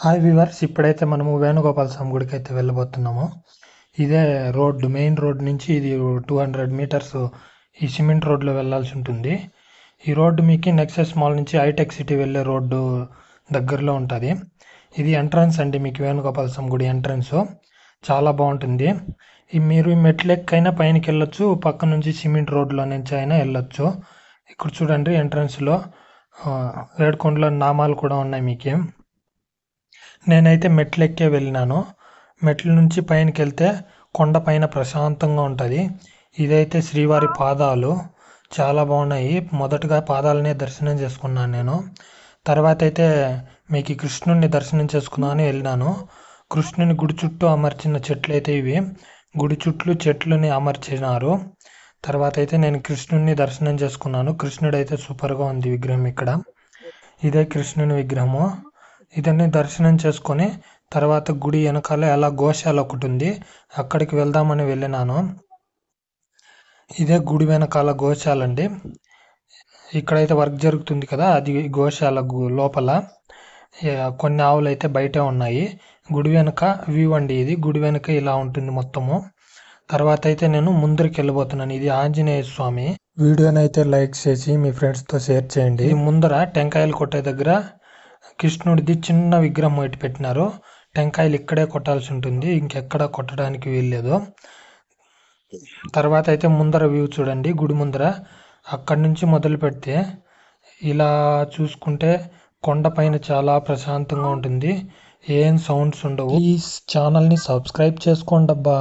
Hi viewers, ఇప్పుడైతే మనము వేణుగోపాల స్వామి గుడికి అయితే వెళ్ళబోతున్నాము. ఇదే రోడ్డు, మెయిన్ రోడ్ నుంచి ఇది 200 మీటర్స్ ఈ సిమెంట్ రోడ్లో వెళ్ళాల్సి ఉంటుంది. ఈ రోడ్డు మీకు నెక్సెస్ మాల్ నుంచి హైటెక్ సిటీ వెళ్ళే రోడ్డు దగ్గరలో ఉంటుంది. ఇది ఎంట్రన్స్ అండి, మీకు వేణుగోపాల స్వామి గుడి ఎంట్రన్స్ చాలా బాగుంటుంది. మీరు ఈ మెట్లెక్కైనా పైనకి వెళ్ళొచ్చు, పక్క నుంచి సిమెంట్ రోడ్లో నుంచి అయినా వెళ్ళొచ్చు. ఇక్కడ చూడండి ఎంట్రన్స్లో ఏడుకొండల నామాలు కూడా ఉన్నాయి. మీకు నేనైతే మెట్లెక్కే వెళ్ళినాను. మెట్ల నుంచి పైనకి వెళ్తే కొండ పైన ప్రశాంతంగా ఉంటుంది. ఇదైతే శ్రీవారి పాదాలు చాలా బాగున్నాయి. మొదటగా పాదాలనే దర్శనం చేసుకున్నాను నేను. తర్వాత అయితే మీకు కృష్ణుడిని దర్శనం చేసుకుందామని వెళ్ళినాను. కృష్ణుని గుడి చుట్టూ అమర్చిన చెట్లు అయితే ఇవి, గుడి చుట్టూ చెట్లని అమర్చినారు. తర్వాత అయితే నేను కృష్ణుడిని దర్శనం చేసుకున్నాను. కృష్ణుడు అయితే సూపర్గా ఉంది విగ్రహం. ఇక్కడ ఇదే కృష్ణుని విగ్రహము. ఇతన్ని దర్శనం చేసుకొని తర్వాత గుడి వెనకాల అలా గోశాల ఒకటి ఉంది, అక్కడికి వెళ్దామని వెళ్ళినాను. ఇదే గుడి వెనకాల గోశాల అండి. ఇక్కడైతే వర్క్ జరుగుతుంది కదా, అది గోశాల లోపల. కొన్ని ఆవులు అయితే బయటే ఉన్నాయి. గుడి వెనక వ్యూ అండి ఇది. గుడి వెనక ఇలా ఉంటుంది మొత్తము. తర్వాత అయితే నేను ముందరికి వెళ్ళిపోతున్నాను. ఇది ఆంజనేయ స్వామి. వీడియోనైతే లైక్ చేసి మీ ఫ్రెండ్స్తో షేర్ చేయండి. ఈ ముందర టెంకాయలు కొట్టే దగ్గర కృష్ణుడిది చిన్న విగ్రహం ఒకటి పెట్టినారు. టెంకాయలు ఇక్కడే కొట్టాల్సి ఉంటుంది, ఇంకెక్కడ కొట్టడానికి వీల్లేదు. తర్వాత అయితే ముందర వ్యూ చూడండి, గుడి ముందర. అక్కడి నుంచి మొదలు పెడితే ఇలా చూసుకుంటే కొండపైన చాలా ప్రశాంతంగా ఉంటుంది. ఏం సౌండ్స్ ఉండవు. ప్లీజ్ ఛానల్ని సబ్స్క్రైబ్ చేసుకోండి అబ్బా.